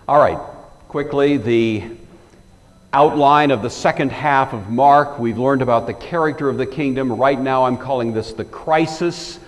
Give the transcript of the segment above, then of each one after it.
All right, quickly, the outline of the second half of Mark. We've learned about the character of the kingdom. Right now I'm calling this the crisis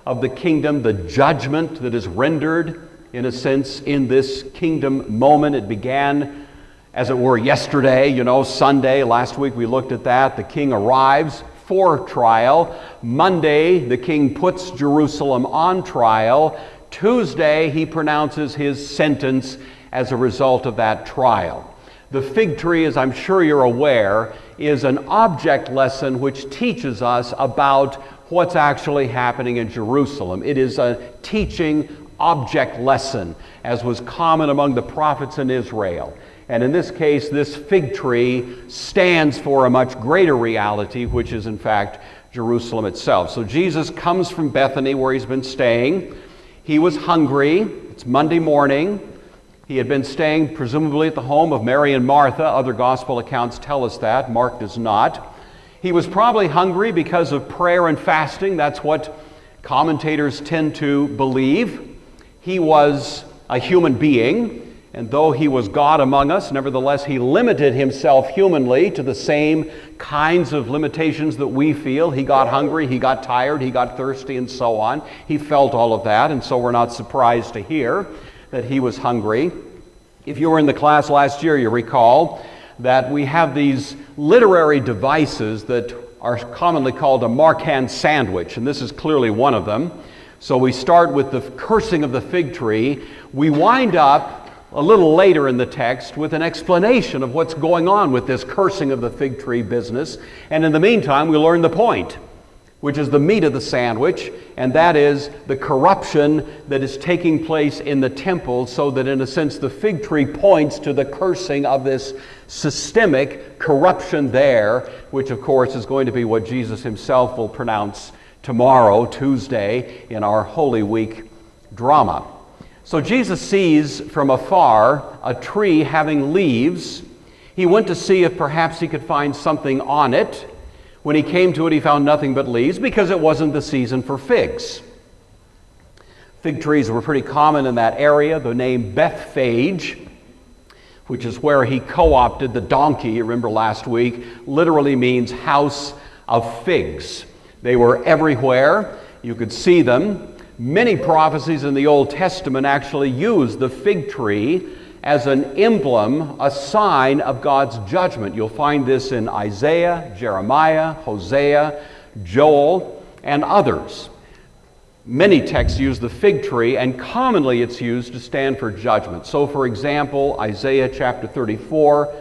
of the kingdom, the judgment that is rendered, in a sense, in this kingdom moment. It began, as it were, yesterday, Sunday. Last week we looked at that. The king arrives for trial. Monday, the king puts Jerusalem on trial. Tuesday, he pronounces his sentence as a result of that trial. The fig tree, as I'm sure you're aware, is an object lesson which teaches us about what's actually happening in Jerusalem. It is a teaching object lesson, as was common among the prophets in Israel. And in this case, this fig tree stands for a much greater reality, which is in fact Jerusalem itself. So Jesus comes from Bethany, where he's been staying. He was hungry. It's Monday morning. He had been staying presumably at the home of Mary and Martha. Other gospel accounts tell us that. Mark does not. He was probably hungry because of prayer and fasting. That's what commentators tend to believe. He was a human being, and though he was God among us, nevertheless he limited himself humanly to the same kinds of limitations that we feel. He got hungry, he got tired, he got thirsty, and so on. He felt all of that, and so we're not surprised to hear that he was hungry. If you were in the class last year, you recall that we have these literary devices that are commonly called a Marquand sandwich, and this is clearly one of them. So we start with the cursing of the fig tree. We wind up a little later in the text with an explanation of what's going on with this cursing of the fig tree business. And in the meantime, we learn the point, which is the meat of the sandwich, and that is the corruption that is taking place in the temple, so that in a sense the fig tree points to the cursing of this systemic corruption there, which of course is going to be what Jesus himself will pronounce tomorrow, Tuesday, in our Holy Week drama. So Jesus sees from afar a tree having leaves. He went to see if perhaps he could find something on it. When he came to it, he found nothing but leaves, because it wasn't the season for figs. Fig trees were pretty common in that area. The name Bethphage, which is where he co-opted the donkey, you remember last week, literally means house of figs. They were everywhere. You could see them. Many prophecies in the Old Testament actually use the fig tree as an emblem, a sign of God's judgment. You'll find this in Isaiah, Jeremiah, Hosea, Joel, and others. Many texts use the fig tree, and commonly it's used to stand for judgment. So, for example, Isaiah chapter 34,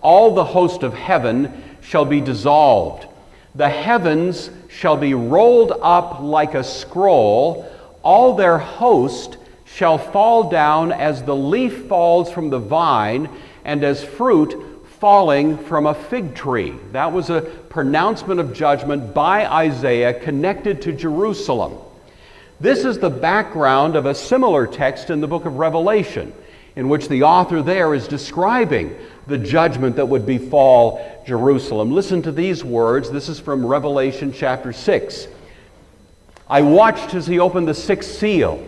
all the host of heaven shall be dissolved. The heavens shall be rolled up like a scroll. All their host shall fall down as the leaf falls from the vine, and as fruit falling from a fig tree. That was a pronouncement of judgment by Isaiah connected to Jerusalem. This is the background of a similar text in the book of Revelation, in which the author there is describing the judgment that would befall Jerusalem. Listen to these words. This is from Revelation chapter 6. I watched as he opened the sixth seal.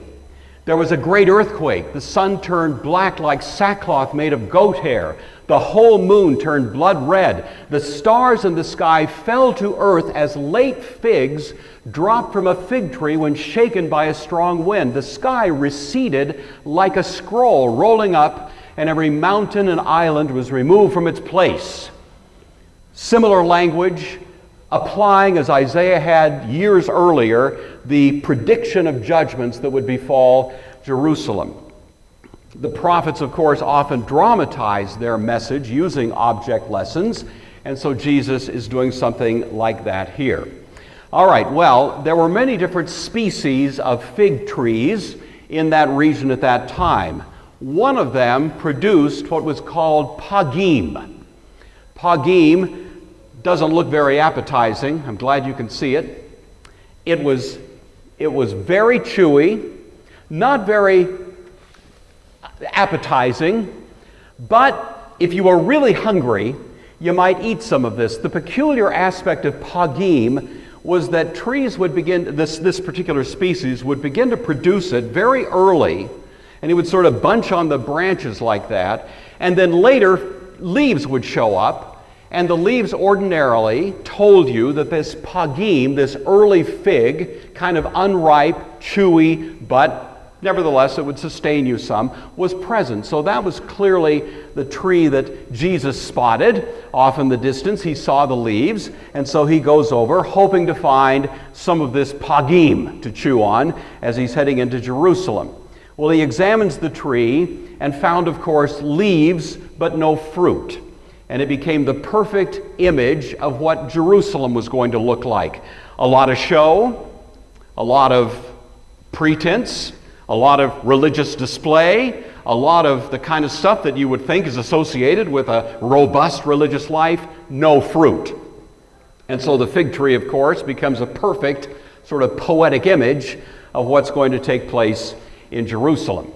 There was a great earthquake. The sun turned black like sackcloth made of goat hair. The whole moon turned blood red. The stars in the sky fell to earth as late figs dropped from a fig tree when shaken by a strong wind. The sky receded like a scroll rolling up, and every mountain and island was removed from its place. Similar language applying, as Isaiah had years earlier, the prediction of judgments that would befall Jerusalem. The prophets, of course, often dramatize their message using object lessons, and so Jesus is doing something like that here. All right, well, there were many different species of fig trees in that region at that time. One of them produced what was called pagim. Pagim doesn't look very appetizing. I'm glad you can see it. It was very chewy, not very appetizing, but if you were really hungry, you might eat some of this. The peculiar aspect of pagim was that trees would begin, this particular species would begin to produce it very early, And he would sort of bunch on the branches like that. And then later, leaves would show up. And the leaves ordinarily told you that this pagim, this early fig, kind of unripe, chewy, but nevertheless it would sustain you some, was present. So that was clearly the tree that Jesus spotted. Off in the distance he saw the leaves, and so he goes over hoping to find some of this pagim to chew on as he's heading into Jerusalem. Well, he examines the tree and found, of course, leaves but no fruit. And it became the perfect image of what Jerusalem was going to look like. A lot of show, a lot of pretense, a lot of religious display, a lot of the kind of stuff that you would think is associated with a robust religious life, no fruit. And so the fig tree, of course, becomes a perfect sort of poetic image of what's going to take place in Jerusalem.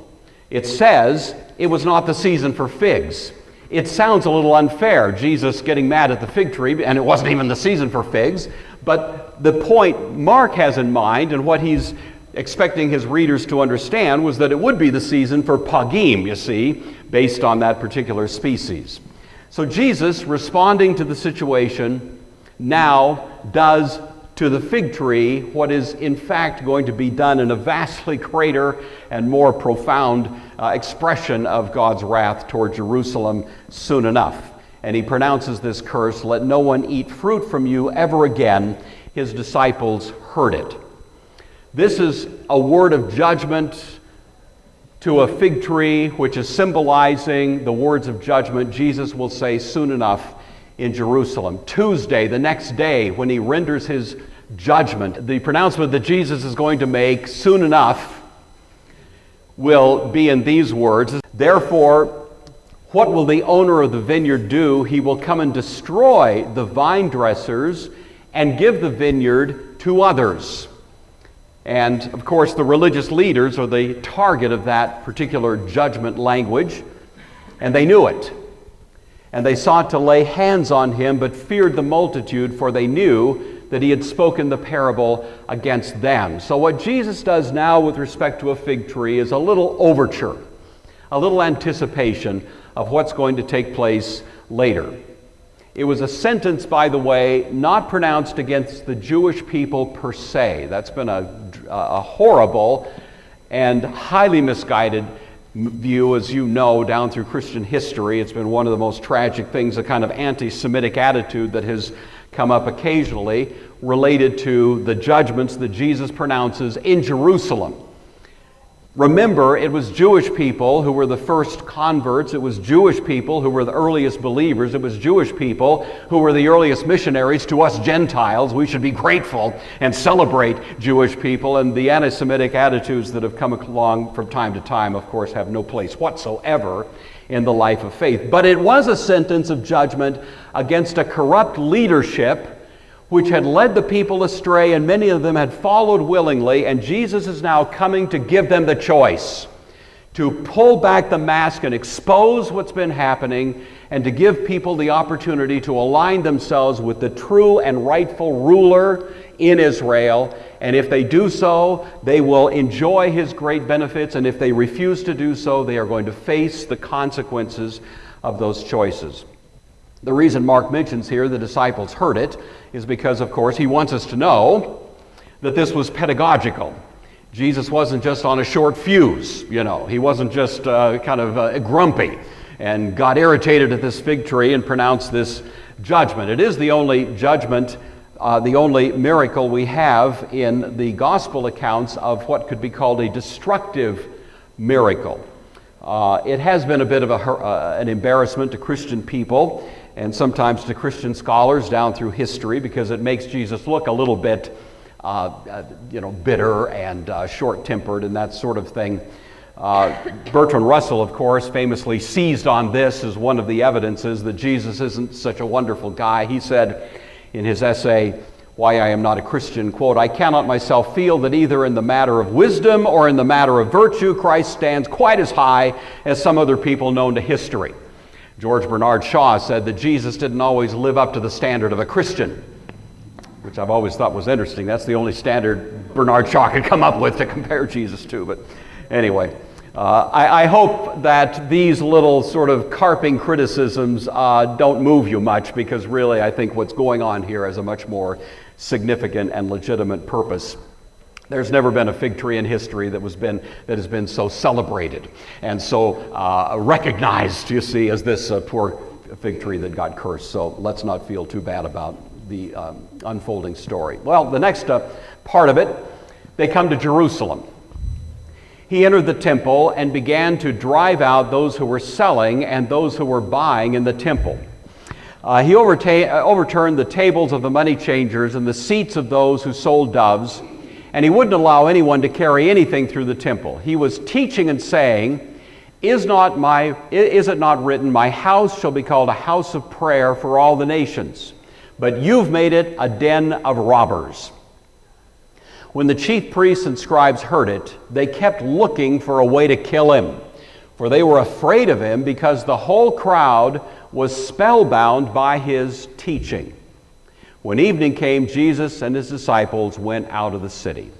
It says it was not the season for figs. It sounds a little unfair, Jesus getting mad at the fig tree, and it wasn't even the season for figs. But the point Mark has in mind, and what he's expecting his readers to understand, was that it would be the season for pagim, you see, based on that particular species. So Jesus, responding to the situation, now does to the fig tree what is in fact going to be done in a vastly greater and more profound expression of God's wrath toward Jerusalem soon enough. And he pronounces this curse, "Let no one eat fruit from you ever again." His disciples heard it. This is a word of judgment to a fig tree, which is symbolizing the words of judgment Jesus will say soon enough in Jerusalem. Tuesday, the next day, when he renders his judgment, the pronouncement that Jesus is going to make soon enough will be in these words, "Therefore, what will the owner of the vineyard do? He will come and destroy the vine dressers and give the vineyard to others." And, of course, the religious leaders are the target of that particular judgment language, and they knew it. And they sought to lay hands on him, but feared the multitude, for they knew that he had spoken the parable against them. So what Jesus does now with respect to a fig tree is a little overture, a little anticipation of what's going to take place later. It was a sentence, by the way, not pronounced against the Jewish people per se. That's been a horrible and highly misguided view, as you know, down through Christian history. It's been one of the most tragic things, a kind of anti-Semitic attitude that has come up occasionally related to the judgments that Jesus pronounces in Jerusalem. Remember, it was Jewish people who were the first converts. It was Jewish people who were the earliest believers. It was Jewish people who were the earliest missionaries to us Gentiles. We should be grateful and celebrate Jewish people. And the anti-Semitic attitudes that have come along from time to time, of course, have no place whatsoever in the life of faith. But it was a sentence of judgment against a corrupt leadership which had led the people astray, and many of them had followed willingly, and Jesus is now coming to give them the choice to pull back the mask and expose what's been happening, and to give people the opportunity to align themselves with the true and rightful ruler in Israel. And if they do so, they will enjoy his great benefits, and if they refuse to do so, they are going to face the consequences of those choices. The reason Mark mentions here the disciples heard it is because, of course, he wants us to know that this was pedagogical. Jesus wasn't just on a short fuse, you know. He wasn't just grumpy and got irritated at this fig tree and pronounced this judgment. It is the only judgment, the only miracle we have in the gospel accounts of what could be called a destructive miracle. It has been a bit of an embarrassment to Christian people, and sometimes to Christian scholars down through history, because it makes Jesus look a little bit, bitter and short-tempered and that sort of thing. Bertrand Russell, of course, famously seized on this as one of the evidences that Jesus isn't such a wonderful guy. He said in his essay, "Why I Am Not a Christian," quote, "I cannot myself feel that either in the matter of wisdom or in the matter of virtue, Christ stands quite as high as some other people known to history." George Bernard Shaw said that Jesus didn't always live up to the standard of a Christian, which I've always thought was interesting. That's the only standard Bernard Shaw could come up with to compare Jesus to. But anyway, I hope that these little sort of carping criticisms don't move you much, because really I think what's going on here has a much more significant and legitimate purpose. There's never been a fig tree in history that has been so celebrated and so recognized, you see, as this poor fig tree that got cursed. So let's not feel too bad about the unfolding story. Well, the next part of it, they come to Jerusalem. He entered the temple and began to drive out those who were selling and those who were buying in the temple. He overturned the tables of the money changers and the seats of those who sold doves, and he wouldn't allow anyone to carry anything through the temple. He was teaching and saying, Is it not written, my house shall be called a house of prayer for all the nations? But you've made it a den of robbers. When the chief priests and scribes heard it, they kept looking for a way to kill him, for they were afraid of him because the whole crowd was spellbound by his teaching. When evening came, Jesus and his disciples went out of the city.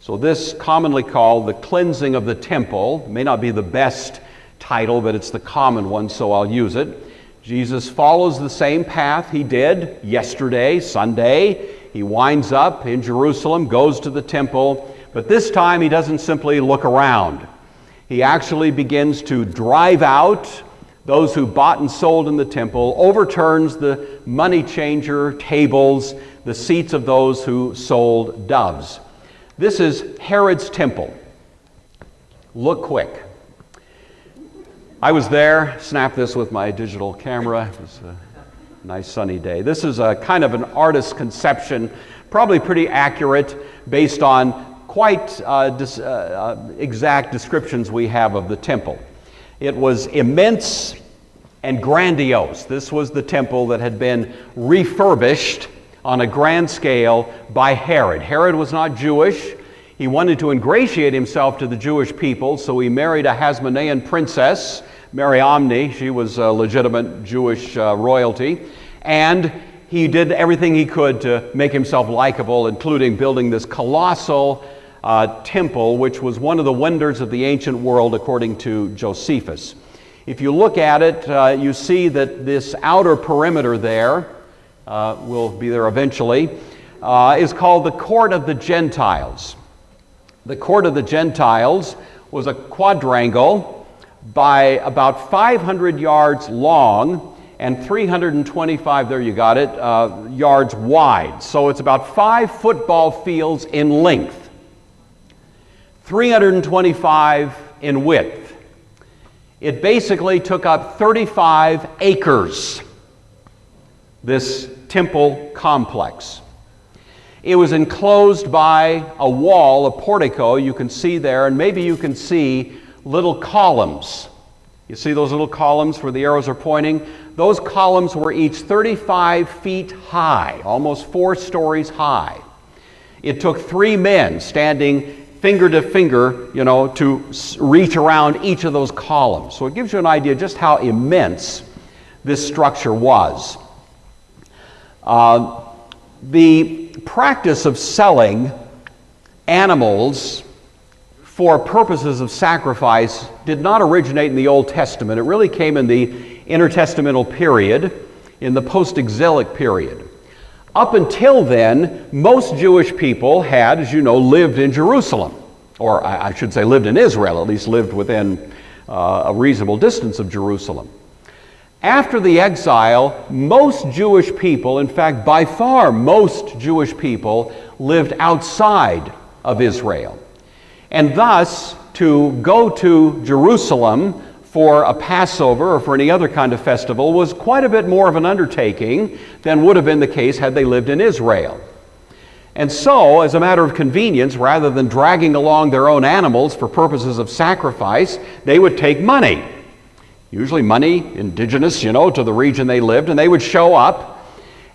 So this, commonly called the cleansing of the temple, may not be the best title, but it's the common one, so I'll use it. Jesus follows the same path he did yesterday, Sunday. He winds up in Jerusalem, goes to the temple, but this time he doesn't simply look around. He actually begins to drive out those who bought and sold in the temple, overturns the money changer tables, the seats of those who sold doves. This is Herod's temple. Look quick. I was there, snapped this with my digital camera. It was a nice sunny day. This is a kind of an artist's conception, probably pretty accurate based on quite exact descriptions we have of the temple. It was immense and grandiose. This was the temple that had been refurbished on a grand scale by Herod. Herod was not Jewish. He wanted to ingratiate himself to the Jewish people, so he married a Hasmonean princess, Mariamne. She was a legitimate Jewish royalty. And he did everything he could to make himself likable, including building this colossal temple, which was one of the wonders of the ancient world, according to Josephus. If you look at it, you see that this outer perimeter there, will be there eventually, is called the Court of the Gentiles. The Court of the Gentiles was a quadrangle by about 500 yards long and 325, there you got it, yards wide. So it's about 5 football fields in length, 325 in width. It basically took up 35 acres, this temple complex. It was enclosed by a wall, a portico, you can see there, and maybe you can see little columns. You see those little columns where the arrows are pointing? Those columns were each 35 feet high, almost 4 stories high. It took 3 men standing finger to finger, to reach around each of those columns. So it gives you an idea just how immense this structure was. The practice of selling animals for purposes of sacrifice did not originate in the Old Testament. It really came in the intertestamental period, in the post-exilic period. Up until then, most Jewish people had, as you know, lived in Jerusalem, or I should say lived in Israel, at least lived within a reasonable distance of Jerusalem. After the exile, most Jewish people, in fact, by far most Jewish people, lived outside of Israel. And thus, to go to Jerusalem for a Passover or for any other kind of festival was quite a bit more of an undertaking than would have been the case had they lived in Israel. And so, as a matter of convenience, rather than dragging along their own animals for purposes of sacrifice, they would take money. Usually money indigenous, to the region they lived, and they would show up.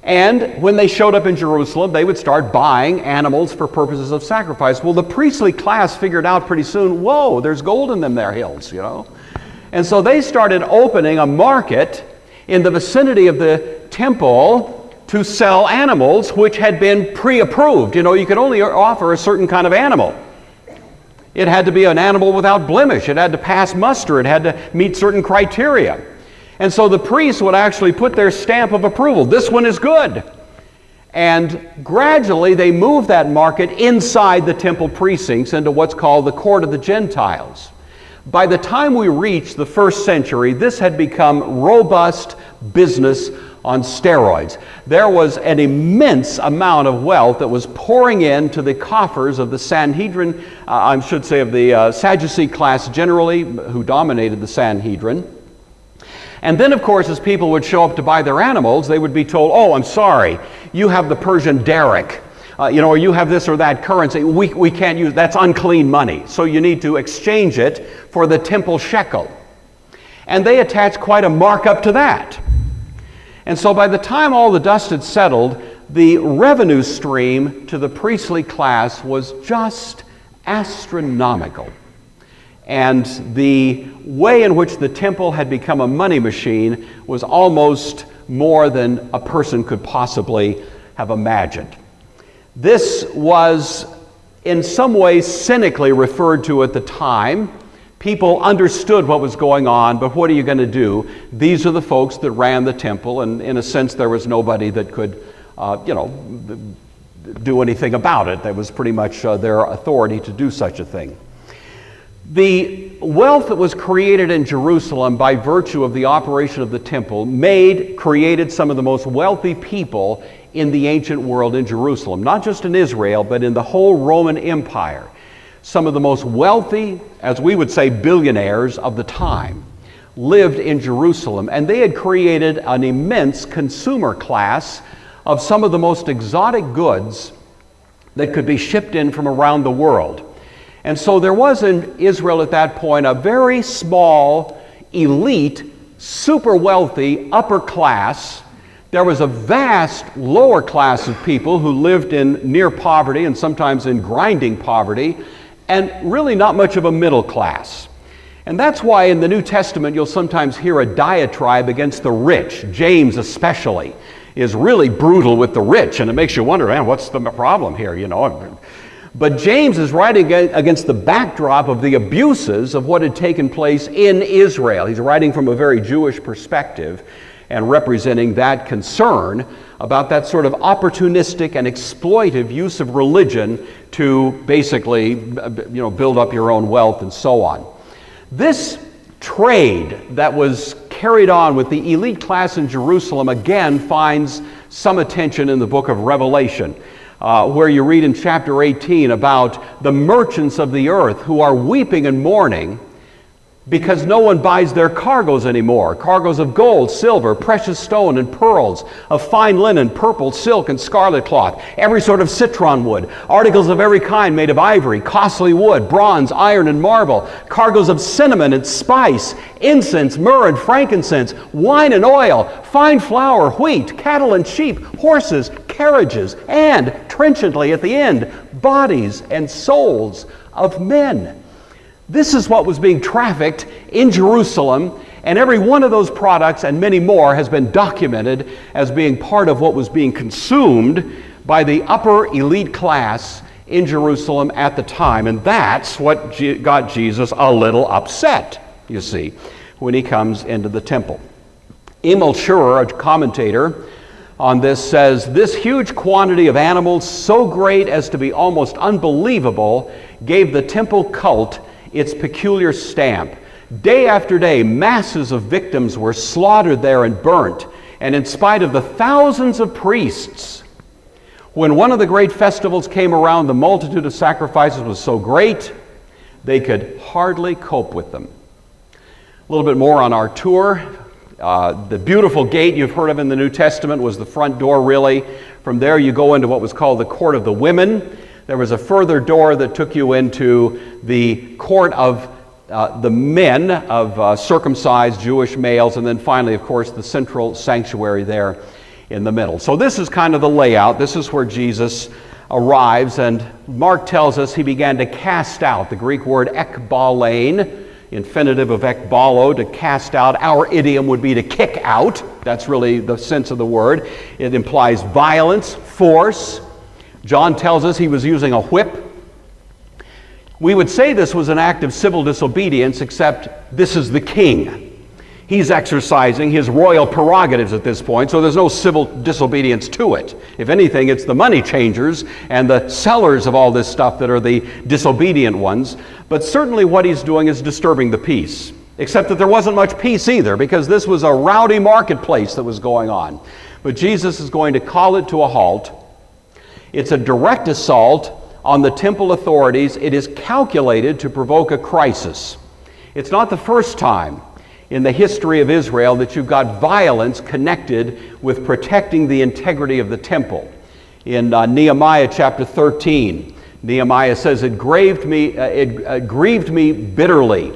And when they showed up in Jerusalem, they would start buying animals for purposes of sacrifice. Well, the priestly class figured out pretty soon, whoa, there's gold in them there hills, And so they started opening a market in the vicinity of the temple to sell animals which had been pre-approved. You could only offer a certain kind of animal. It had to be an animal without blemish. It had to pass muster. It had to meet certain criteria. And so the priests would actually put their stamp of approval. This one is good. And gradually they moved that market inside the temple precincts into what's called the court of the Gentiles. By the time we reached the 1st century, this had become robust business on steroids. There was an immense amount of wealth that was pouring into the coffers of the Sanhedrin, I should say of the Sadducee class generally, who dominated the Sanhedrin. And then, of course, as people would show up to buy their animals, they would be told, oh, I'm sorry, you have the Persian derrick, or you have this or that currency. We can't use, that's unclean money. So you need to exchange it for the temple shekel. And they attached quite a markup to that. And so by the time all the dust had settled, the revenue stream to the priestly class was just astronomical. And the way in which the temple had become a money machine was almost more than a person could possibly have imagined. This was in some ways cynically referred to at the time. People understood what was going on, but what are you going to do? These are the folks that ran the temple, and in a sense there was nobody that could, do anything about it. That was pretty much their authority to do such a thing. The wealth that was created in Jerusalem by virtue of the operation of the temple created some of the most wealthy people in the ancient world in Jerusalem, not just in Israel, but in the whole Roman Empire. Some of the most wealthy, as we would say, billionaires of the time lived in Jerusalem, and they had created an immense consumer class of some of the most exotic goods that could be shipped in from around the world. And so there was in Israel at that point a very small, elite, super wealthy upper class. There was a vast lower class of people who lived in near poverty and sometimes in grinding poverty, and really not much of a middle class. And that's why in the New Testament you'll sometimes hear a diatribe against the rich. James especially is really brutal with the rich, and it makes you wonder, man, what's the problem here, But James is writing against the backdrop of the abuses of what had taken place in Israel. He's writing from a very Jewish perspective and representing that concern about that sort of opportunistic and exploitive use of religion to basically, build up your own wealth and so on. This trade that was carried on with the elite class in Jerusalem again finds some attention in the book of Revelation, where you read in chapter 18 about the merchants of the earth who are weeping and mourning because no one buys their cargoes anymore. Cargoes of gold, silver, precious stone, and pearls, of fine linen, purple, silk, and scarlet cloth, every sort of citron wood, articles of every kind made of ivory, costly wood, bronze, iron, and marble, cargoes of cinnamon and spice, incense, myrrh, and frankincense, wine and oil, fine flour, wheat, cattle and sheep, horses, carriages, and, trenchantly at the end, bodies and souls of men. This is what was being trafficked in Jerusalem, and every one of those products and many more has been documented as being part of what was being consumed by the upper elite class in Jerusalem at the time. And that's what got Jesus a little upset, you see, when he comes into the temple. Emil Schurer, a commentator on this, says, "This huge quantity of animals, so great as to be almost unbelievable, gave the temple cult its peculiar stamp. Day after day, masses of victims were slaughtered there and burnt, and in spite of the thousands of priests, when one of the great festivals came around, the multitude of sacrifices was so great, they could hardly cope with them." A little bit more on our tour. The beautiful gate you've heard of in the New Testament was the front door, really. From there you go into what was called the court of the women. There was a further door that took you into the court of the men, of circumcised Jewish males, and then finally, of course, the central sanctuary there in the middle. So this is kind of the layout. This is where Jesus arrives, and Mark tells us he began to cast out. The Greek word ekbalein, infinitive of ekbalo, to cast out. Our idiom would be to kick out. That's really the sense of the word. It implies violence, force. John tells us he was using a whip. We would say this was an act of civil disobedience, except this is the king. He's exercising his royal prerogatives at this point, so there's no civil disobedience to it. If anything, it's the money changers and the sellers of all this stuff that are the disobedient ones. But certainly what he's doing is disturbing the peace. Except that there wasn't much peace either, because this was a rowdy marketplace that was going on. But Jesus is going to call it to a halt. It's a direct assault on the temple authorities. It is calculated to provoke a crisis. It's not the first time in the history of Israel that you've got violence connected with protecting the integrity of the temple. In Nehemiah chapter 13, Nehemiah says, it grieved me bitterly.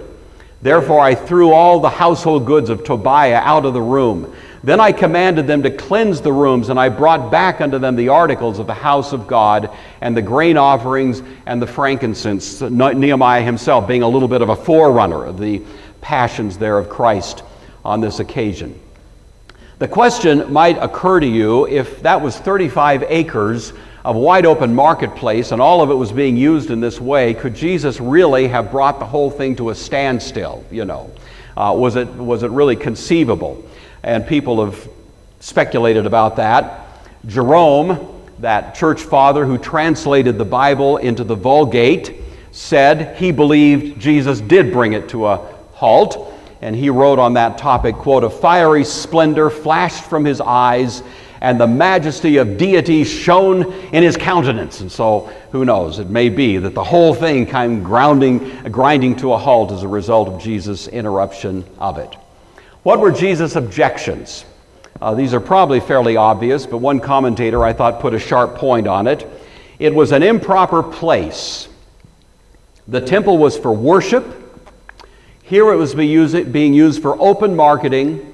Therefore I threw all the household goods of Tobiah out of the room. Then I commanded them to cleanse the rooms, and I brought back unto them the articles of the house of God, and the grain offerings, and the frankincense. Nehemiah himself being a little bit of a forerunner of the passions there of Christ on this occasion. The question might occur to you, if that was 35 acres of wide open marketplace and all of it was being used in this way, could Jesus really have brought the whole thing to a standstill? Was it really conceivable? And people have speculated about that. Jerome, that church father who translated the Bible into the Vulgate, said he believed Jesus did bring it to a halt, and he wrote on that topic, quote, "A fiery splendor flashed from his eyes, and the majesty of deity shone in his countenance." And so, who knows, it may be that the whole thing kind of grinding to a halt as a result of Jesus' interruption of it. What were Jesus' objections? These are probably fairly obvious, but one commentator, I thought, put a sharp point on it. It was an improper place. The temple was for worship. Here it was being used for open marketing,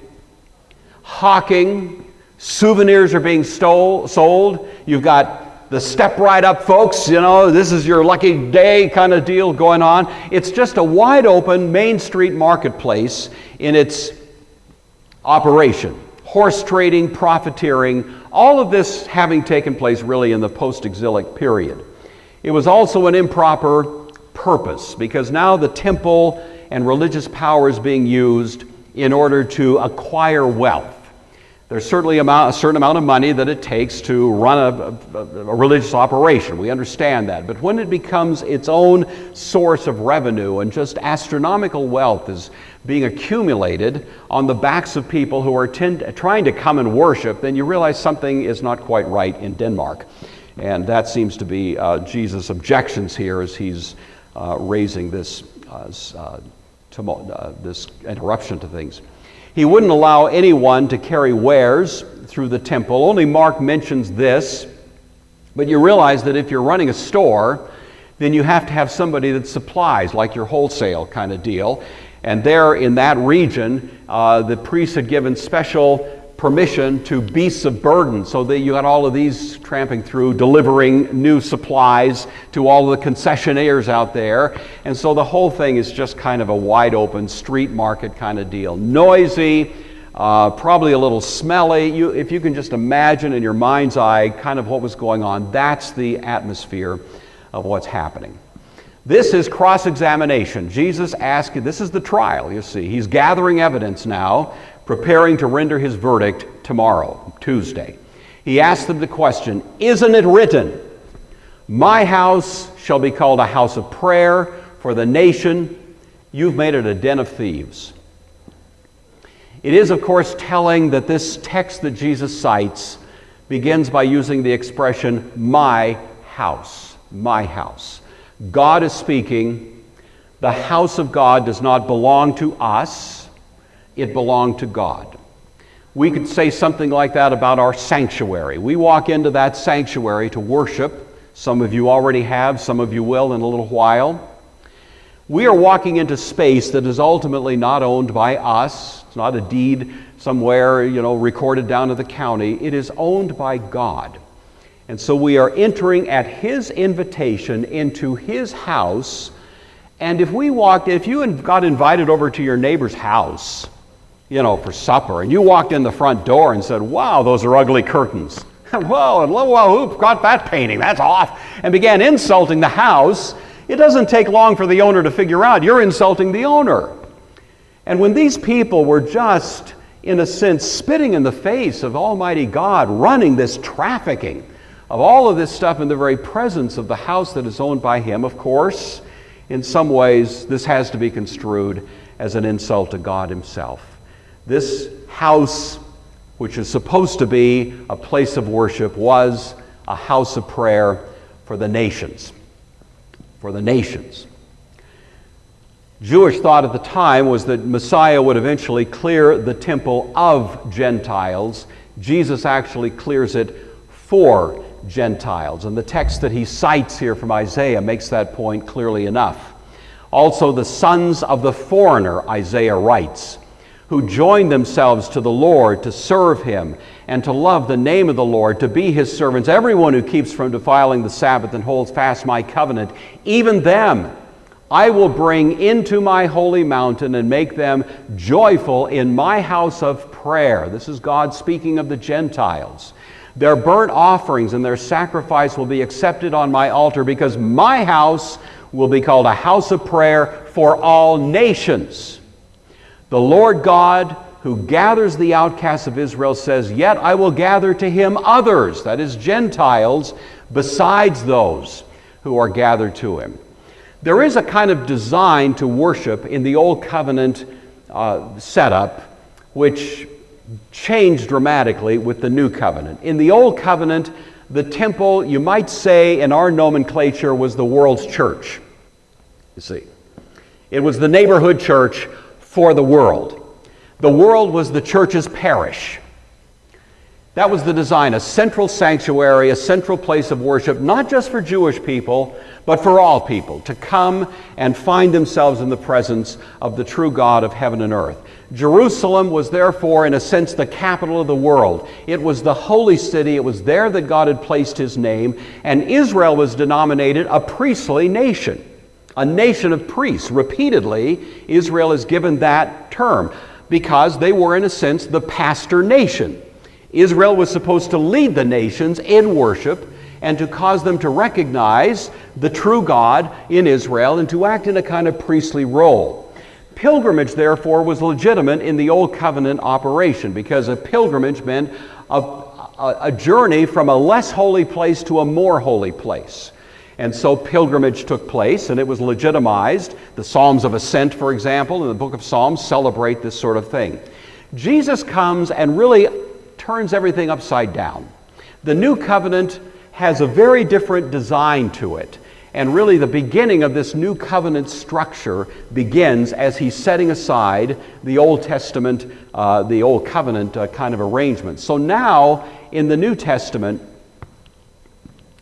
hawking, souvenirs are being sold. You've got the step right up folks, this is your lucky day kind of deal going on. It's just a wide open Main Street marketplace in its operation. Horse trading, profiteering, all of this having taken place really in the post-exilic period. It was also an improper purpose, because now the temple and religious power is being used in order to acquire wealth. There's certainly a certain amount of money that it takes to run a religious operation. We understand that. But when it becomes its own source of revenue and just astronomical wealth is being accumulated on the backs of people who are trying to come and worship, then you realize something is not quite right in Denmark. And that seems to be Jesus' objections here as he's raising this this interruption to things. He wouldn't allow anyone to carry wares through the temple. Only Mark mentions this, but you realize that if you're running a store, then you have to have somebody that supplies, like your wholesale kind of deal. And there in that region, the priests had given special permission to beasts of burden, so that you got all of these tramping through, delivering new supplies to all of the concessionaires out there. And so the whole thing is just kind of a wide open street market kind of deal. Noisy, probably a little smelly. If you can just imagine in your mind's eye kind of what was going on, that's the atmosphere of what's happening. This is cross-examination. Jesus asked, this is the trial, you see. He's gathering evidence now, preparing to render his verdict tomorrow, Tuesday. He asked them the question, isn't it written, my house shall be called a house of prayer for the nation? You've made it a den of thieves. It is, of course, telling that this text that Jesus cites begins by using the expression, my house, my house. God is speaking. The house of God does not belong to us. It belonged to God. We could say something like that about our sanctuary. We walk into that sanctuary to worship. Some of you already have, some of you will in a little while. We are walking into space that is ultimately not owned by us. It's not a deed somewhere, recorded down to the county. It is owned by God. And so we are entering at His invitation into His house. And if you got invited over to your neighbor's house, for supper, and you walked in the front door and said, wow, those are ugly curtains. Whoa, who got that painting? That's off. And began insulting the house. It doesn't take long for the owner to figure out you're insulting the owner. And when these people were just, in a sense, spitting in the face of Almighty God, running this trafficking of all of this stuff in the very presence of the house that is owned by Him, of course, in some ways, this has to be construed as an insult to God Himself. This house, which is supposed to be a place of worship, was a house of prayer for the nations. For the nations. Jewish thought at the time was that Messiah would eventually clear the temple of Gentiles. Jesus actually clears it for Gentiles. And the text that he cites here from Isaiah makes that point clearly enough. Also, the sons of the foreigner, Isaiah writes, who joined themselves to the Lord to serve Him and to love the name of the Lord, to be His servants, everyone who keeps from defiling the Sabbath and holds fast my covenant, even them I will bring into my holy mountain and make them joyful in my house of prayer. This is God speaking of the Gentiles. Their burnt offerings and their sacrifice will be accepted on my altar, because my house will be called a house of prayer for all nations. The Lord God, who gathers the outcasts of Israel, says, yet I will gather to Him others, that is Gentiles, besides those who are gathered to Him. There is a kind of design to worship in the Old Covenant setup which changed dramatically with the New Covenant. In the Old Covenant, the temple, you might say in our nomenclature, was the world's church. You see, it was the neighborhood church for the world. The world was the church's parish. That was the design, a central sanctuary, a central place of worship, not just for Jewish people, but for all people, to come and find themselves in the presence of the true God of heaven and earth. Jerusalem was therefore, in a sense, the capital of the world. It was the holy city. It was there that God had placed His name, and Israel was denominated a priestly nation, a nation of priests. Repeatedly, Israel is given that term because they were, in a sense, the pastor nation. Israel was supposed to lead the nations in worship and to cause them to recognize the true God in Israel and to act in a kind of priestly role. Pilgrimage, therefore, was legitimate in the Old Covenant operation, because a pilgrimage meant a journey from a less holy place to a more holy place. And so pilgrimage took place, and it was legitimized. The Psalms of Ascent, for example, in the book of Psalms, celebrate this sort of thing. Jesus comes and really turns everything upside down. The New Covenant has a very different design to it. And really the beginning of this New Covenant structure begins as He's setting aside the Old Testament, the Old Covenant kind of arrangement. So now in the New Testament,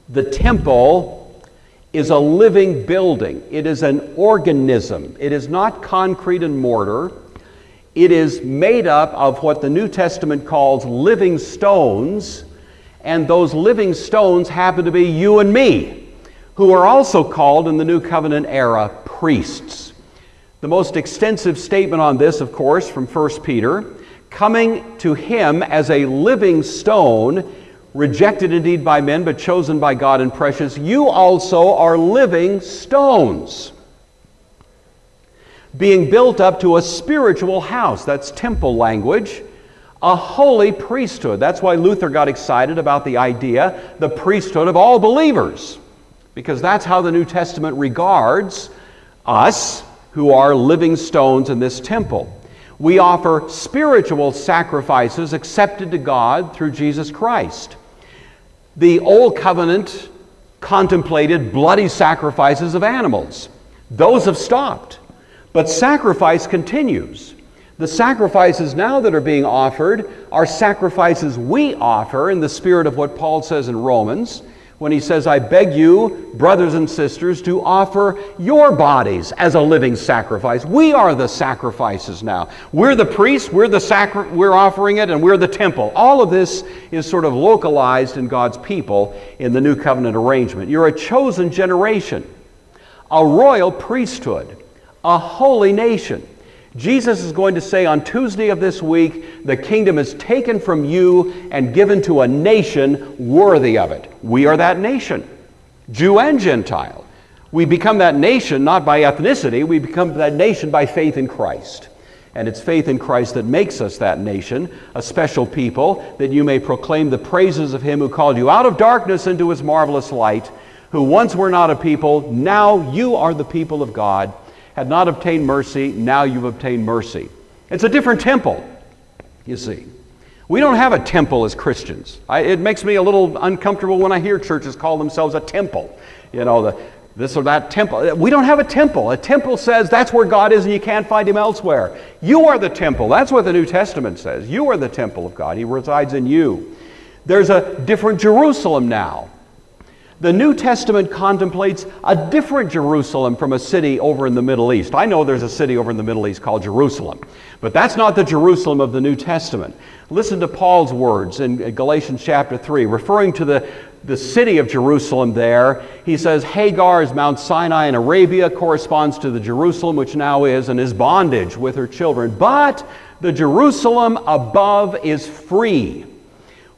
the temple is a living building. It is an organism. It is not concrete and mortar. It is made up of what the New Testament calls living stones, and those living stones happen to be you and me, who are also called in the New Covenant era priests. The most extensive statement on this, of course, from 1 Peter, coming to Him as a living stone, rejected indeed by men, but chosen by God and precious, you also are living stones, being built up to a spiritual house. That's temple language. A holy priesthood. That's why Luther got excited about the idea, the priesthood of all believers, because that's how the New Testament regards us who are living stones in this temple. We offer spiritual sacrifices accepted to God through Jesus Christ. The Old Covenant contemplated bloody sacrifices of animals. Those have stopped. But sacrifice continues. The sacrifices now that are being offered are sacrifices we offer in the spirit of what Paul says in Romans, when he says, I beg you, brothers and sisters, to offer your bodies as a living sacrifice. We are the sacrifices now. We're the priests, we're offering it, and we're the temple. All of this is sort of localized in God's people in the New Covenant arrangement. You're a chosen generation, a royal priesthood, a holy nation. Jesus is going to say on Tuesday of this week, the kingdom is taken from you and given to a nation worthy of it. We are that nation, Jew and Gentile. We become that nation not by ethnicity, we become that nation by faith in Christ. And it's faith in Christ that makes us that nation, a special people, that you may proclaim the praises of him who called you out of darkness into his marvelous light, who once were not a people, now you are the people of God, had not obtained mercy, now you've obtained mercy. It's a different temple, you see. We don't have a temple as Christians. It makes me a little uncomfortable when I hear churches call themselves a temple. You know, this or that temple. We don't have a temple. A temple says that's where God is and you can't find him elsewhere. You are the temple. That's what the New Testament says. You are the temple of God. He resides in you. There's a different Jerusalem now. The New Testament contemplates a different Jerusalem from a city over in the Middle East. I know there's a city over in the Middle East called Jerusalem, but that's not the Jerusalem of the New Testament. Listen to Paul's words in Galatians chapter 3, referring to the city of Jerusalem there. He says, Hagar's Mount Sinai in Arabia corresponds to the Jerusalem which now is and is bondage with her children. But the Jerusalem above is free,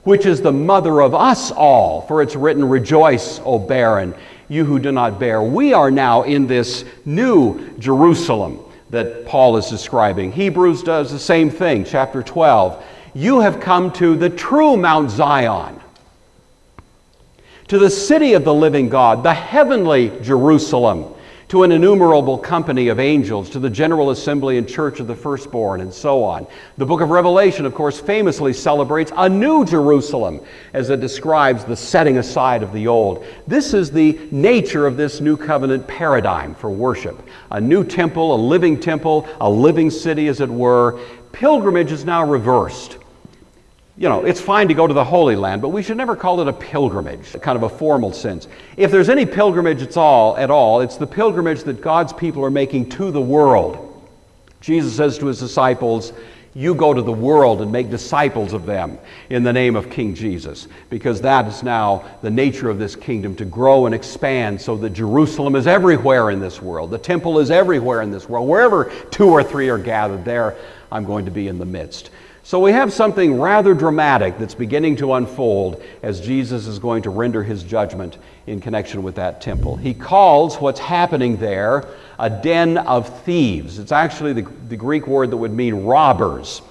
which is the mother of us all. For it's written, rejoice, O barren, you who do not bear. We are now in this new Jerusalem that Paul is describing. Hebrews does the same thing, chapter 12. You have come to the true Mount Zion, to the city of the living God, the heavenly Jerusalem, to an innumerable company of angels, to the general assembly and church of the firstborn, and so on. The book of Revelation, of course, famously celebrates a new Jerusalem as it describes the setting aside of the old. This is the nature of this new covenant paradigm for worship. A new temple, a living city, as it were. Pilgrimage is now reversed. You know, it's fine to go to the Holy Land, but we should never call it a pilgrimage, kind of a formal sense. If there's any pilgrimage at all, it's the pilgrimage that God's people are making to the world. Jesus says to his disciples, you go to the world and make disciples of them in the name of King Jesus, because that is now the nature of this kingdom, to grow and expand so that Jerusalem is everywhere in this world. The temple is everywhere in this world. Wherever 2 or 3 are gathered, there I'm going to be in the midst. So we have something rather dramatic that's beginning to unfold as Jesus is going to render his judgment in connection with that temple. He calls what's happening there a den of thieves. It's actually the Greek word that would mean robbers.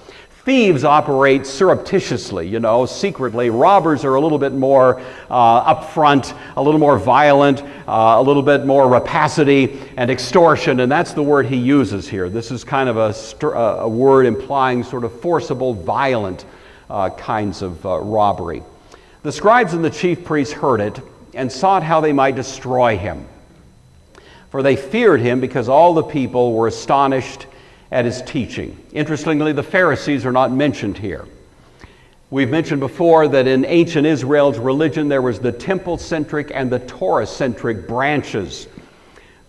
Thieves operate surreptitiously, secretly. Robbers are a little bit more upfront, a little more violent, a little bit more rapacity and extortion, and that's the word he uses here. This is kind of a word implying sort of forcible, violent kinds of robbery. The scribes and the chief priests heard it and sought how they might destroy him. For they feared him because all the people were astonished at his teaching. Interestingly, the Pharisees are not mentioned here. We've mentioned before that in ancient Israel's religion there was the temple-centric and the Torah-centric branches.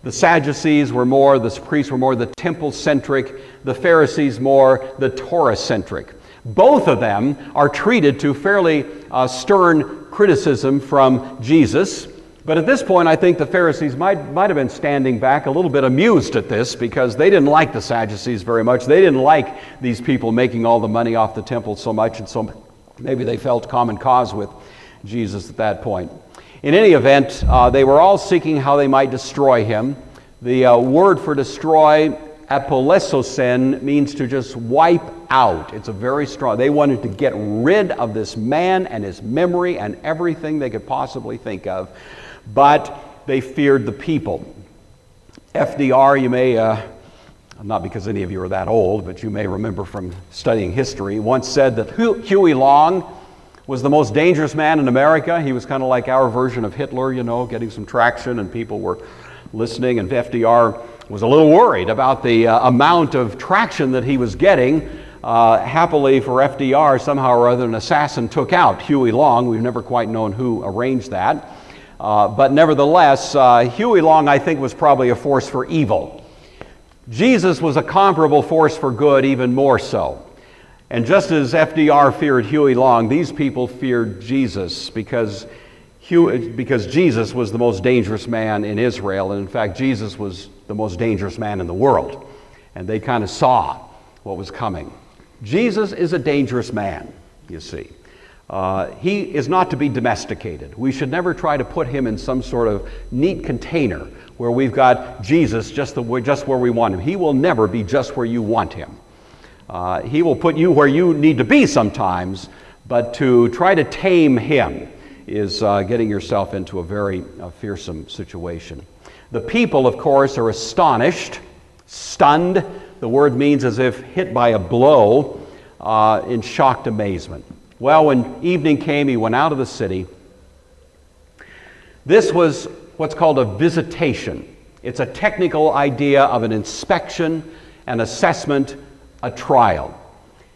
The Sadducees were more, the priests were more the temple-centric, the Pharisees more the Torah-centric. Both of them are treated to fairly stern criticism from Jesus. But at this point, I think the Pharisees might have been standing back a little bit amused at this, because they didn't like the Sadducees very much. They didn't like these people making all the money off the temple so much, and so maybe they felt common cause with Jesus at that point. In any event, they were all seeking how they might destroy him. The word for destroy, apolesosen, means to just wipe out. It's a very strong. They wanted to get rid of this man and his memory and everything they could possibly think of. But they feared the people. FDR, you may, not because any of you are that old, but you may remember from studying history, once said that Huey Long was the most dangerous man in America. He was kind of like our version of Hitler, getting some traction, and people were listening, and FDR was a little worried about the amount of traction that he was getting. Happily for FDR, somehow or other, an assassin took out Huey Long. We've never quite known who arranged that. But nevertheless, Huey Long, I think, was probably a force for evil. Jesus was a comparable force for good, even more so. And just as FDR feared Huey Long, these people feared Jesus because Jesus was the most dangerous man in Israel. And in fact, Jesus was the most dangerous man in the world. And they kind of saw what was coming. Jesus is a dangerous man, you see. He is not to be domesticated. We should never try to put him in some sort of neat container where we've got Jesus just where we want him. He will never be just where you want him. He will put you where you need to be sometimes, but to try to tame him is getting yourself into a very fearsome situation. The people, of course, are astonished, stunned. The word means as if hit by a blow, in shocked amazement. Well, when evening came, he went out of the city. This was what's called a visitation. It's a technical idea of an inspection, an assessment, a trial.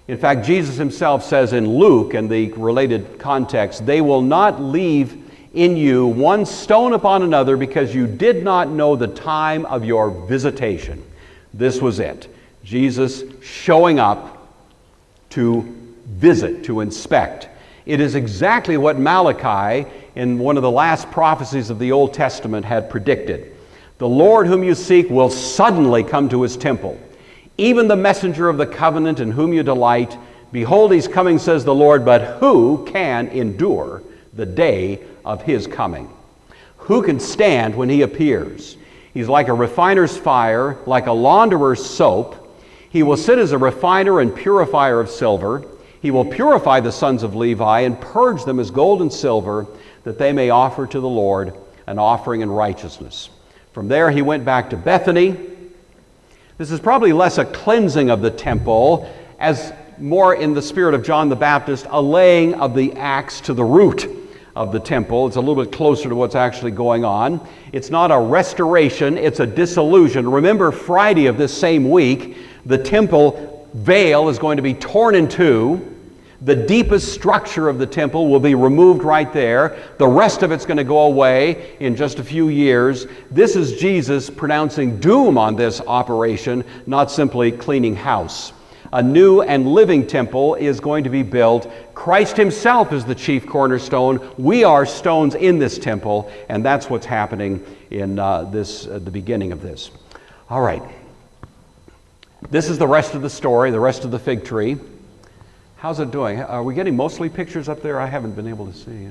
In fact, Jesus himself says in Luke, in the related context, they will not leave in you one stone upon another because you did not know the time of your visitation. This was it. Jesus showing up to visit, to inspect. It is exactly what Malachi, in one of the last prophecies of the Old Testament, had predicted. The Lord whom you seek will suddenly come to his temple. Even the messenger of the covenant in whom you delight, behold, he's coming, says the Lord, but who can endure the day of his coming? Who can stand when he appears? He's like a refiner's fire, like a launderer's soap. He will sit as a refiner and purifier of silver. He will purify the sons of Levi and purge them as gold and silver, that they may offer to the Lord an offering in righteousness. From there he went back to Bethany. This is probably less a cleansing of the temple, as more in the spirit of John the Baptist, a laying of the axe to the root of the temple. It's a little bit closer to what's actually going on. It's not a restoration, it's a dissolution. Remember, Friday of this same week, the temple veil is going to be torn in two. The deepest structure of the temple will be removed right there. The rest of it's going to go away in just a few years. This is Jesus pronouncing doom on this operation, not simply cleaning house. A new and living temple is going to be built. Christ himself is the chief cornerstone. We are stones in this temple, and that's what's happening in the beginning of this. All right. This is the rest of the story, the rest of the fig tree. How's it doing? Are we getting mostly pictures up there? I haven't been able to see.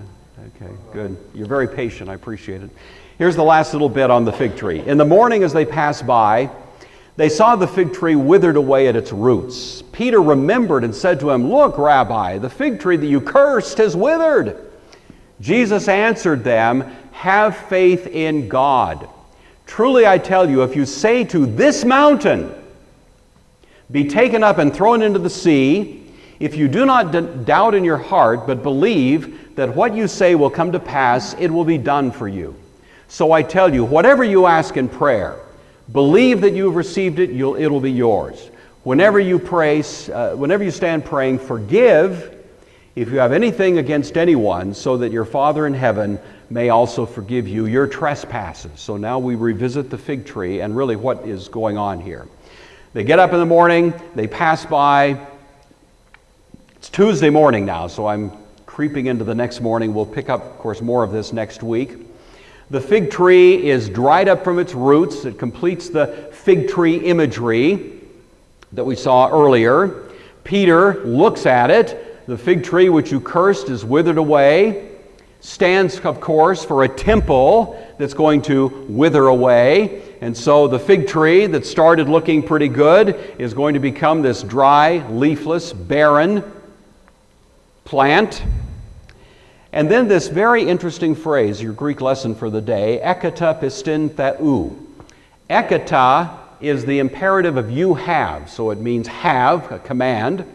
Okay, good. You're very patient. I appreciate it. Here's the last little bit on the fig tree. In the morning as they passed by, they saw the fig tree withered away at its roots. Peter remembered and said to him, "Look, Rabbi, the fig tree that you cursed has withered." Jesus answered them, "Have faith in God. Truly I tell you, if you say to this mountain, 'Be taken up and thrown into the sea,' if you do not doubt in your heart, but believe that what you say will come to pass, it will be done for you. So I tell you, whatever you ask in prayer, believe that you have received it, it will be yours. Whenever you stand praying, forgive if you have anything against anyone, so that your Father in heaven may also forgive you your trespasses." So now we revisit the fig tree and really what is going on here. They get up in the morning, they pass by. It's Tuesday morning now, so I'm creeping into the next morning. We'll pick up, of course, more of this next week. The fig tree is dried up from its roots. It completes the fig tree imagery that we saw earlier. Peter looks at it. The fig tree which you cursed is withered away. Stands, of course, for a temple that's going to wither away. And so the fig tree that started looking pretty good is going to become this dry, leafless, barren plant. And then this very interesting phrase, your Greek lesson for the day, ekata pistin theou. Ekata is the imperative of you have, so it means have, a command.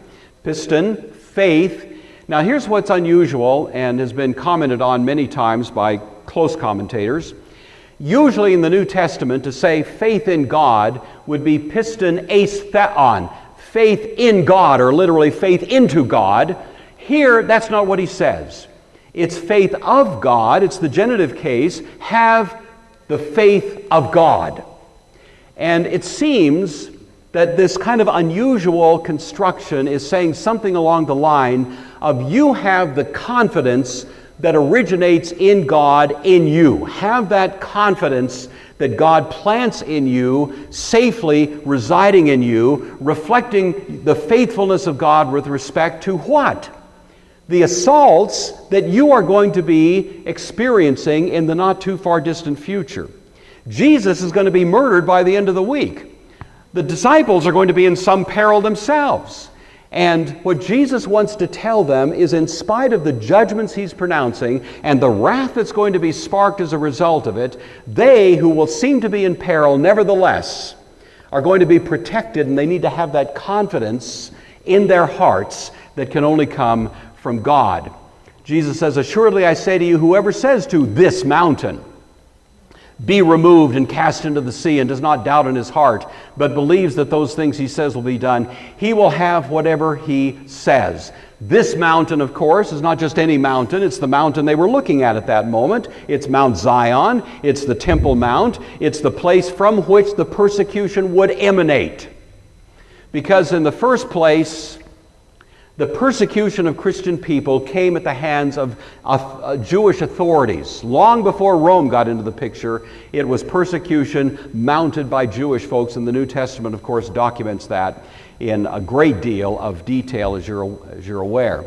Pistin, faith. Now here's what's unusual and has been commented on many times by close commentators. Usually in the New Testament, to say faith in God would be pistin eis theon, faith in God, or literally faith into God. Here, that's not what he says. It's faith of God. It's the genitive case. Have the faith of God. And it seems that this kind of unusual construction is saying something along the line of you have the confidence that originates in God in you. Have that confidence that God plants in you, safely residing in you, reflecting the faithfulness of God with respect to what? the assaults that you are going to be experiencing in the not too far distant future. Jesus is going to be murdered by the end of the week. The disciples are going to be in some peril themselves. And what Jesus wants to tell them is, in spite of the judgments he's pronouncing and the wrath that's going to be sparked as a result of it, they who will seem to be in peril nevertheless are going to be protected, and they need to have that confidence in their hearts that can only come from God. Jesus says, "Assuredly I say to you, whoever says to this mountain, be removed and cast into the sea, and does not doubt in his heart, but believes that those things he says will be done, he will have whatever he says." This mountain, of course, is not just any mountain. It's the mountain they were looking at that moment. It's Mount Zion. It's the Temple Mount. It's the place from which the persecution would emanate. Because in the first place, the persecution of Christian people came at the hands of Jewish authorities. Long before Rome got into the picture, it was persecution mounted by Jewish folks, and the New Testament, of course, documents that in a great deal of detail, as you're aware.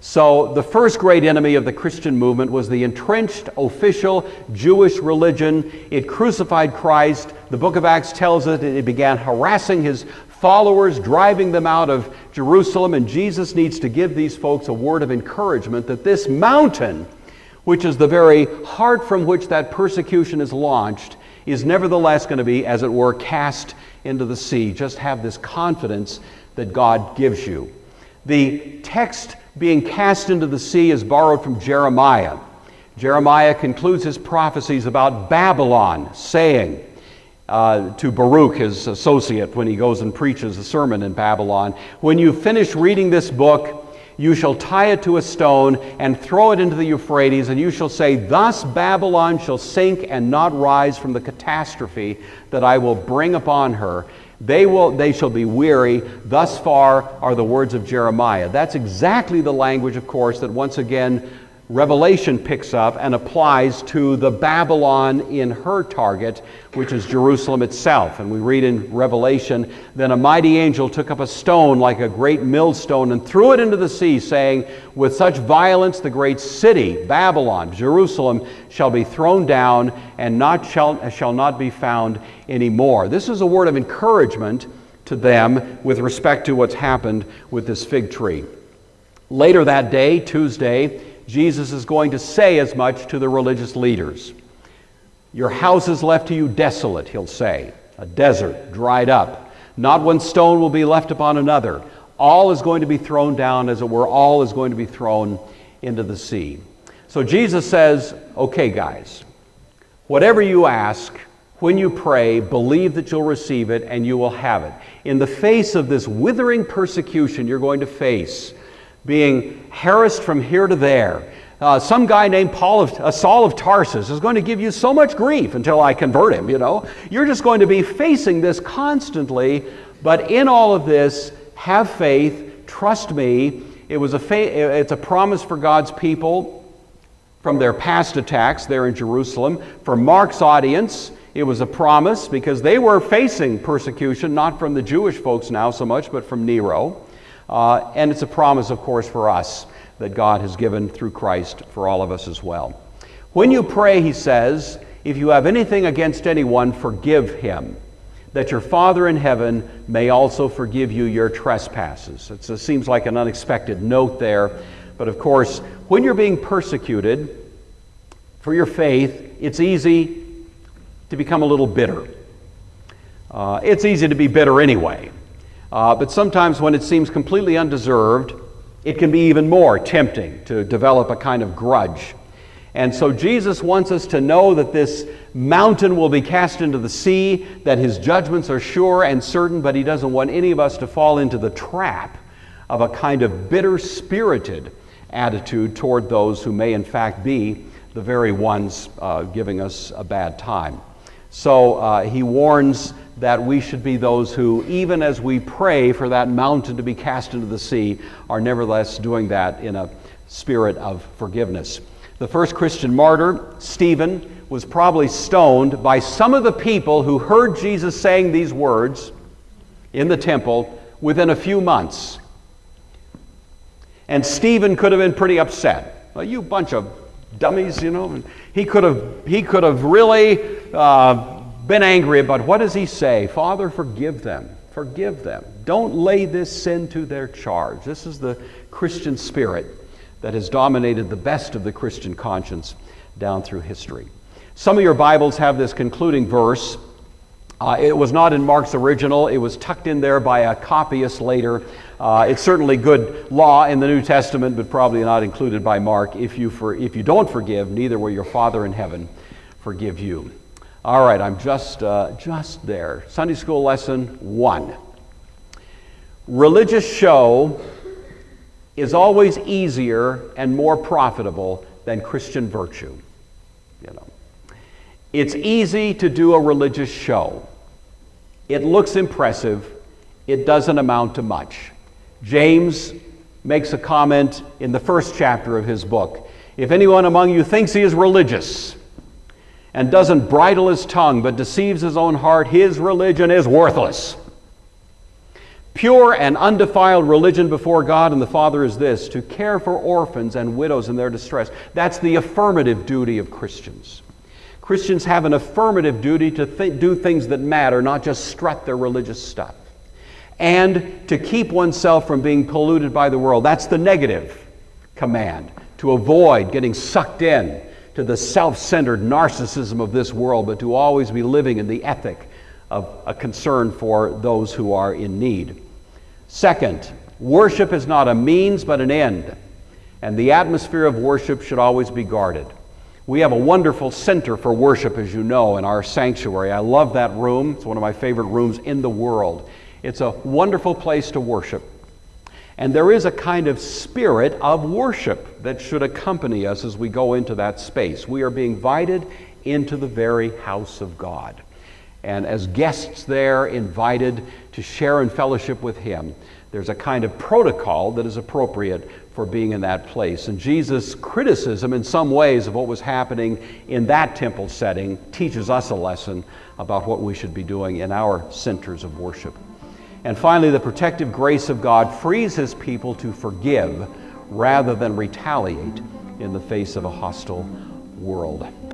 So the first great enemy of the Christian movement was the entrenched official Jewish religion. It crucified Christ. The book of Acts tells us it began harassing his followers, driving them out of Jerusalem, and Jesus needs to give these folks a word of encouragement that this mountain, which is the very heart from which that persecution is launched, is nevertheless going to be, as it were, cast into the sea. Just have this confidence that God gives you. The text being cast into the sea is borrowed from Jeremiah. Jeremiah concludes his prophecies about Babylon, saying to Baruch, his associate, when he goes and preaches a sermon in Babylon, "When you finish reading this book, you shall tie it to a stone and throw it into the Euphrates, and you shall say, 'Thus Babylon shall sink and not rise from the catastrophe that I will bring upon her. They shall be weary.' Thus far are the words of Jeremiah." That's exactly the language, of course, that once again Revelation picks up and applies to the Babylon in her target, which is Jerusalem itself. And we read in Revelation, "Then a mighty angel took up a stone like a great millstone and threw it into the sea, saying, 'With such violence the great city, Babylon, Jerusalem, shall be thrown down and shall not be found anymore.'" This is a word of encouragement to them with respect to what's happened with this fig tree. Later that day, Tuesday, Jesus is going to say as much to the religious leaders. "Your house is left to you desolate," he'll say, "a desert, dried up. Not one stone will be left upon another. All is going to be thrown down, as it were. All is going to be thrown into the sea." So Jesus says, "Okay, guys, whatever you ask, when you pray, believe that you'll receive it and you will have it." In the face of this withering persecution you're going to face, being harassed from here to there, some guy named Saul of Tarsus is going to give you so much grief until I convert him, You're just going to be facing this constantly, but in all of this, have faith, trust me. It's a promise for God's people from their past attacks there in Jerusalem. For Mark's audience, it was a promise because they were facing persecution, not from the Jewish folks now so much, but from Nero. And it's a promise, of course, for us that God has given through Christ for all of us as well. When you pray, he says, "If you have anything against anyone, forgive him, that your Father in heaven may also forgive you your trespasses." It seems like an unexpected note there, but of course, when you're being persecuted for your faith, it's easy to become a little bitter. It's easy to be bitter anyway. But sometimes when it seems completely undeserved, it can be even more tempting to develop a kind of grudge. And so Jesus wants us to know that this mountain will be cast into the sea, that his judgments are sure and certain, but he doesn't want any of us to fall into the trap of a kind of bitter-spirited attitude toward those who may in fact be the very ones giving us a bad time. So he warns that we should be those who, even as we pray for that mountain to be cast into the sea, are nevertheless doing that in a spirit of forgiveness. The first Christian martyr, Stephen, was probably stoned by some of the people who heard Jesus saying these words in the temple within a few months. And Stephen could have been pretty upset. Well, you bunch of dummies, you know. And he could have really been angry, but what does he say? Father, forgive them. Forgive them. Don't lay this sin to their charge. This is the Christian spirit that has dominated the best of the Christian conscience down through history. Some of your Bibles have this concluding verse. It was not in Mark's original. It was tucked in there by a copyist later. It's certainly good law in the New Testament, but probably not included by Mark. If you don't forgive, neither will your Father in heaven forgive you. All right, I'm just there. Sunday school lesson 1. Religious show is always easier and more profitable than Christian virtue. You know, it's easy to do a religious show. It looks impressive. It doesn't amount to much. James makes a comment in the first chapter of his book. If anyone among you thinks he is religious and doesn't bridle his tongue but deceives his own heart, his religion is worthless. Pure and undefiled religion before God and the Father is this, to care for orphans and widows in their distress. That's the affirmative duty of Christians. Christians have an affirmative duty to do things that matter, not just strut their religious stuff. And to keep oneself from being polluted by the world. That's the negative command, to avoid getting sucked in to the self-centered narcissism of this world, but to always be living in the ethic of a concern for those who are in need. Second, worship is not a means but an end, and the atmosphere of worship should always be guarded. We have a wonderful center for worship, as you know, in our sanctuary. I love that room. It's one of my favorite rooms in the world. It's a wonderful place to worship. And there is a kind of spirit of worship that should accompany us as we go into that space. We are being invited into the very house of God. And as guests there, invited to share in fellowship with Him, there's a kind of protocol that is appropriate for being in that place. And Jesus' criticism in some ways of what was happening in that temple setting teaches us a lesson about what we should be doing in our centers of worship. And finally, the protective grace of God frees His people to forgive rather than retaliate in the face of a hostile world.